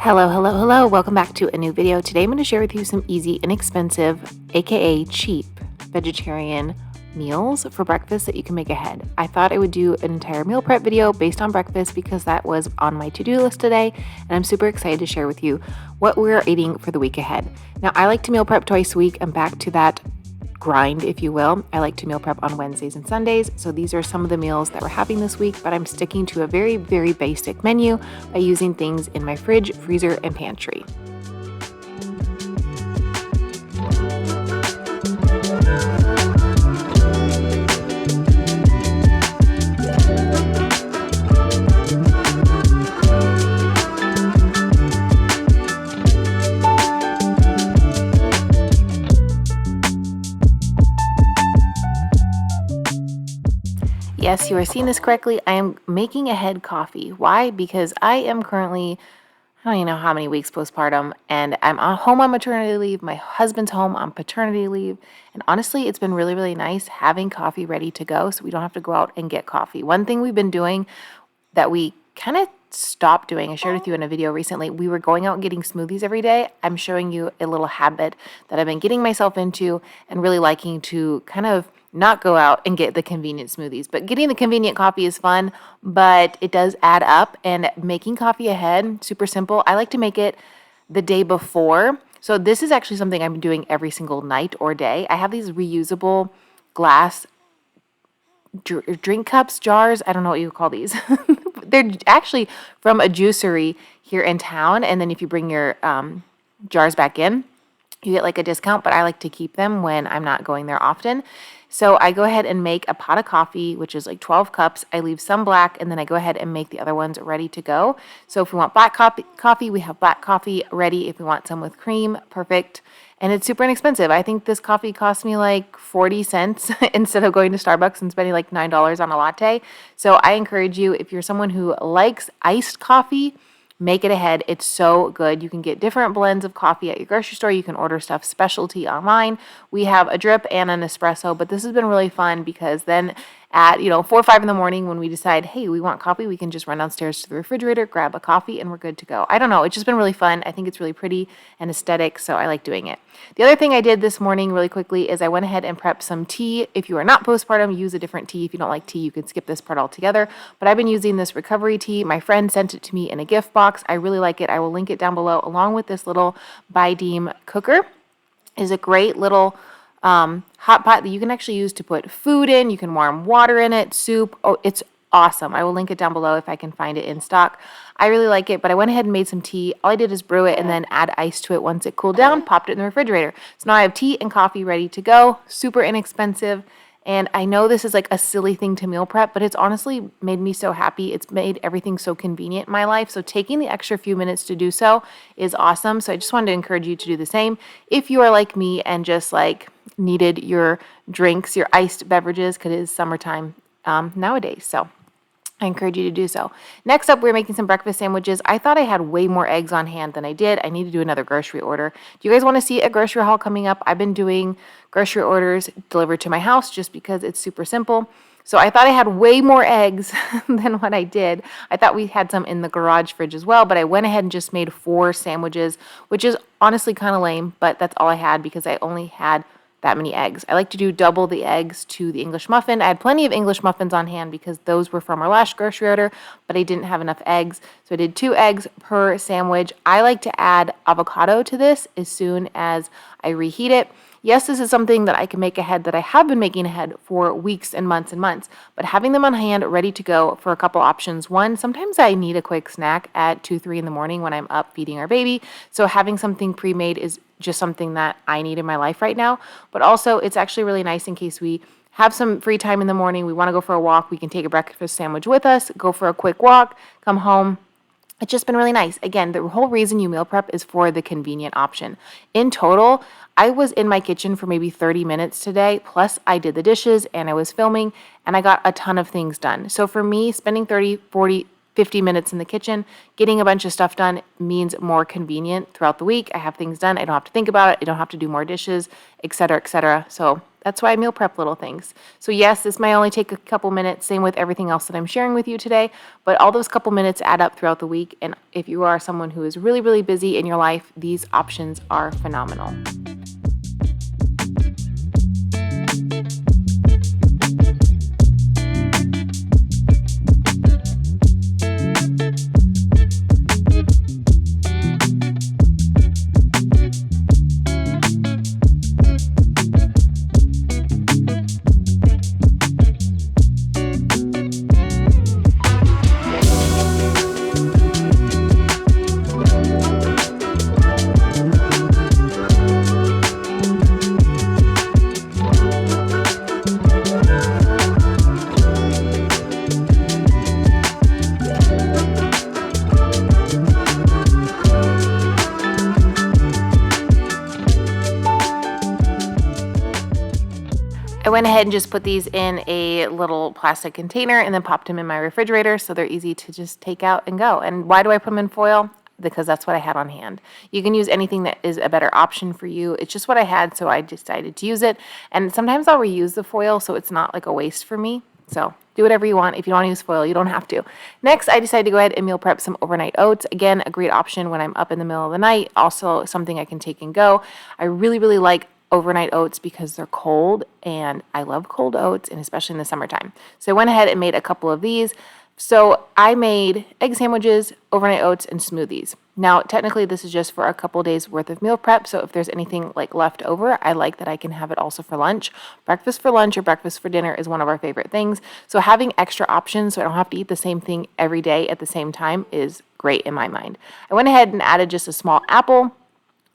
Hello, hello, hello. Welcome back to a new video. Today I'm going to share with you some easy, inexpensive, aka cheap vegetarian meals for breakfast that you can make ahead. I thought I would do an entire meal prep video based on breakfast because that was on my to-do list today, and I'm super excited to share with you what we're eating for the week ahead. Now, I like to meal prep twice a week. I'm back to that grind, if you will. I like to meal prep on Wednesdays and Sundays, so these are some of the meals that we're having this week, but I'm sticking to a very, very basic menu by using things in my fridge, freezer, and pantry. Yes, you are seeing this correctly. I am making ahead coffee. Why? Because I am currently, I don't even know how many weeks postpartum, and I'm home on maternity leave. My husband's home on paternity leave. And honestly, it's been really, really nice having coffee ready to go so we don't have to go out and get coffee. One thing we've been doing that we kind of stopped doing, I shared with you in a video recently, we were going out and getting smoothies every day. I'm showing you a little habit that I've been getting myself into and really liking to kind of not go out and get the convenient smoothies. But getting the convenient coffee is fun, but it does add up. And making coffee ahead, super simple. I like to make it the day before. So this is actually something I'm doing every single night or day. I have these reusable glass drink cups, jars. I don't know what you call these. They're actually from a juicery here in town. And then if you bring your jars back in, you get like a discount, but I like to keep them when I'm not going there often. So I go ahead and make a pot of coffee, which is like 12 cups. I leave some black, and then I go ahead and make the other ones ready to go. So if we want black coffee, we have black coffee ready. If we want some with cream, perfect. And it's super inexpensive. I think this coffee cost me like 40 cents instead of going to Starbucks and spending like $9 on a latte. So I encourage you, if you're someone who likes iced coffee, make it ahead. It's so good. You can get different blends of coffee at your grocery store. You can order stuff specialty online. We have a drip and an espresso, but this has been really fun because then at 4 or 5 in the morning when we decide, hey, we want coffee, we can just run downstairs to the refrigerator, grab a coffee, and we're good to go. I don't know. It's just been really fun. I think it's really pretty and aesthetic, so I like doing it. The other thing I did this morning really quickly is I went ahead and prepped some tea. If you are not postpartum, use a different tea. If you don't like tea, you can skip this part altogether. But I've been using this recovery tea. My friend sent it to me in a gift box. I really like it. I will link it down below along with this little Bideem cooker. Is a great little hot pot that you can actually use to put food in. You can warm water in it, soup. Oh, it's awesome. I will link it down below if I can find it in stock. I really like it, but I went ahead and made some tea. All I did is brew it and then add ice to it once it cooled down, popped it in the refrigerator. So now I have tea and coffee ready to go. Super inexpensive. And I know this is like a silly thing to meal prep, but it's honestly made me so happy. It's made everything so convenient in my life. So taking the extra few minutes to do so is awesome. So I just wanted to encourage you to do the same. If you are like me and just like needed your drinks, your iced beverages, because it is summertime nowadays. So I encourage you to do so. Next up, we're making some breakfast sandwiches. I thought I had way more eggs on hand than I did. I need to do another grocery order. Do you guys want to see a grocery haul coming up? I've been doing grocery orders delivered to my house just because it's super simple. So I thought I had way more eggs than what I did. I thought we had some in the garage fridge as well, but I went ahead and just made 4 sandwiches, which is honestly kind of lame, but that's all I had because I only had that many eggs. I like to do double the eggs to the English muffin. I had plenty of English muffins on hand because those were from our last grocery order, but I didn't have enough eggs. So I did 2 eggs per sandwich. I like to add avocado to this as soon as I reheat it. Yes, this is something that I can make ahead that I have been making ahead for weeks and months, but having them on hand ready to go for a couple options. One, sometimes I need a quick snack at 2, 3 in the morning when I'm up feeding our baby. So having something pre-made is just something that I need in my life right now. But also it's actually really nice in case we have some free time in the morning, we want to go for a walk, we can take a breakfast sandwich with us, go for a quick walk, come home. It's just been really nice. Again, the whole reason you meal prep is for the convenient option. In total, I was in my kitchen for maybe 30 minutes today, plus I did the dishes and I was filming and I got a ton of things done. So for me, spending 30, 40, 50 minutes in the kitchen. Getting a bunch of stuff done means more convenient throughout the week. I have things done. I don't have to think about it. I don't have to do more dishes, etc., etc. So that's why I meal prep little things. So yes, this might only take a couple minutes, same with everything else that I'm sharing with you today, but all those couple minutes add up throughout the week. And if you are someone who is really, really busy in your life, these options are phenomenal. I went ahead and just put these in a little plastic container and then popped them in my refrigerator so they're easy to just take out and go. And why do I put them in foil? Because that's what I had on hand. You can use anything that is a better option for you. It's just what I had, so I decided to use it. And sometimes I'll reuse the foil so it's not like a waste for me. So do whatever you want. If you don't want to use foil, you don't have to. Next, I decided to go ahead and meal prep some overnight oats. Again, a great option when I'm up in the middle of the night. Also something I can take and go. I really, really like overnight oats because they're cold, and I love cold oats, and especially in the summertime. So I went ahead and made a couple of these. So I made egg sandwiches, overnight oats, and smoothies. Now, technically, this is just for a couple days worth of meal prep. So if there's anything like left over, I like that I can have it also for lunch. Breakfast for lunch or breakfast for dinner is one of our favorite things. So having extra options so I don't have to eat the same thing every day at the same time is great in my mind. I went ahead and added just a small apple,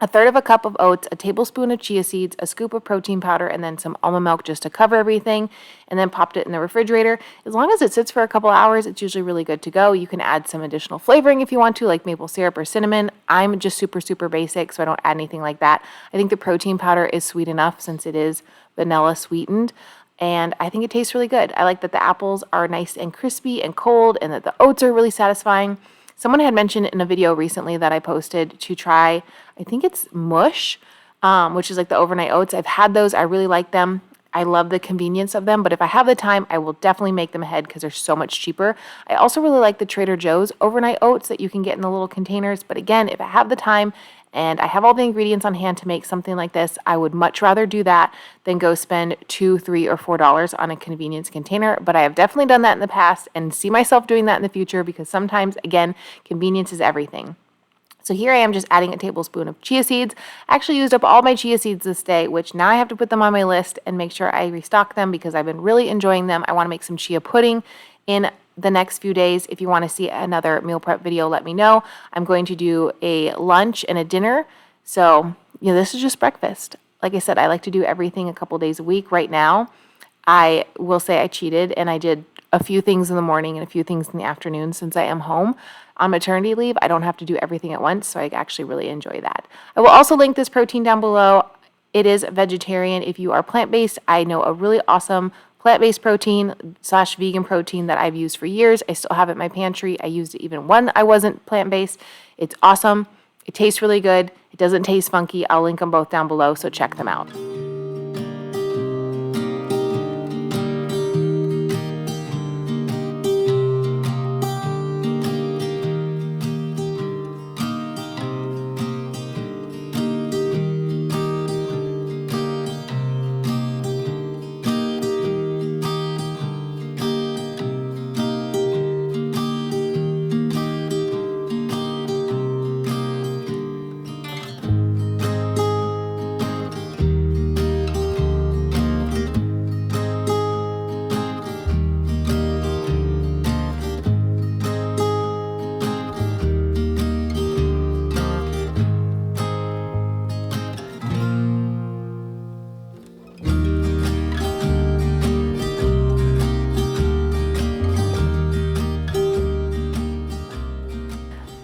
a third of a cup of oats, a tablespoon of chia seeds, a scoop of protein powder, and then some almond milk just to cover everything, and then popped it in the refrigerator. As long as it sits for a couple hours, it's usually really good to go. You can add some additional flavoring if you want to, like maple syrup or cinnamon. I'm just super, super basic, so I don't add anything like that. I think the protein powder is sweet enough since it is vanilla sweetened, and I think it tastes really good. I like that the apples are nice and crispy and cold, and that the oats are really satisfying. Someone had mentioned in a video recently that I posted to try, I think it's mush, which is like the overnight oats. I've had those. I really like them. I love the convenience of them, but if I have the time, I will definitely make them ahead because they're so much cheaper. I also really like the Trader Joe's overnight oats that you can get in the little containers. But again, if I have the time and I have all the ingredients on hand to make something like this, I would much rather do that than go spend $2, $3, or $4 on a convenience container. But I have definitely done that in the past and see myself doing that in the future because sometimes, again, convenience is everything. So here I am just adding a tablespoon of chia seeds. I actually used up all my chia seeds this day, which now I have to put them on my list and make sure I restock them because I've been really enjoying them. I want to make some chia pudding in the next few days. If you want to see another meal prep video, let me know. I'm going to do a lunch and a dinner. So, this is just breakfast. Like I said, I like to do everything a couple days a week. Right now, I will say I cheated and I did a few things in the morning and a few things in the afternoon since I am home. On maternity leave, I don't have to do everything at once, so I actually really enjoy that. I will also link this protein down below. It is vegetarian. If you are plant-based, I know a really awesome plant-based protein / vegan protein that I've used for years. I still have it in my pantry. I used it even when I wasn't plant-based. It's awesome. It tastes really good. It doesn't taste funky. I'll link them both down below, so check them out.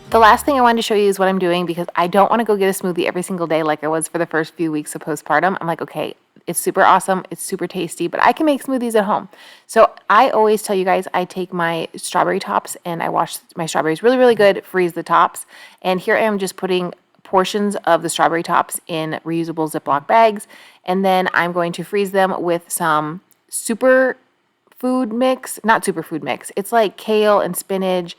The last thing I wanted to show you is what I'm doing because I don't want to go get a smoothie every single day like I was for the first few weeks of postpartum. I'm like, okay, It's super awesome. It's super tasty, but I can make smoothies at home. So I always tell you guys, I take my strawberry tops and I wash my strawberries really, really good, freeze the tops. And here I am just putting portions of the strawberry tops in reusable Ziploc bags. And then I'm going to freeze them with some superfood mix, not superfood mix. It's like kale and spinach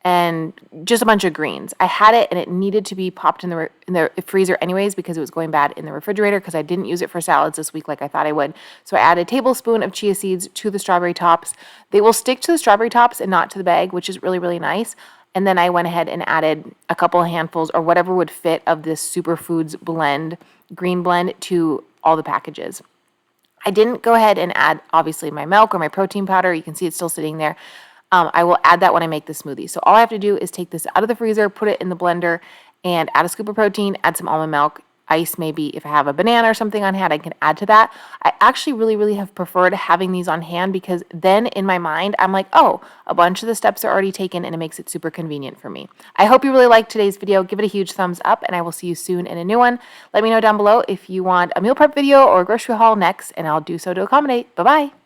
and just a bunch of greens. I had it and it needed to be popped in the freezer anyways because it was going bad in the refrigerator because I didn't use it for salads this week like I thought I would. So I added a tablespoon of chia seeds to the strawberry tops. They will stick to the strawberry tops and not to the bag, which is really, really nice. And then I went ahead and added a couple of handfuls or whatever would fit of this superfoods blend, green blend, to all the packages. I didn't go ahead and add, obviously, my milk or my protein powder. You can see it's still sitting there. I will add that when I make the smoothie. So all I have to do is take this out of the freezer, put it in the blender, and add a scoop of protein, add some almond milk, ice maybe. If I have a banana or something on hand, I can add to that. I actually really, really have preferred having these on hand because then in my mind, I'm like, oh, a bunch of the steps are already taken and it makes it super convenient for me. I hope you really liked today's video. Give it a huge thumbs up and I will see you soon in a new one. Let me know down below if you want a meal prep video or a grocery haul next and I'll do so to accommodate. Bye-bye.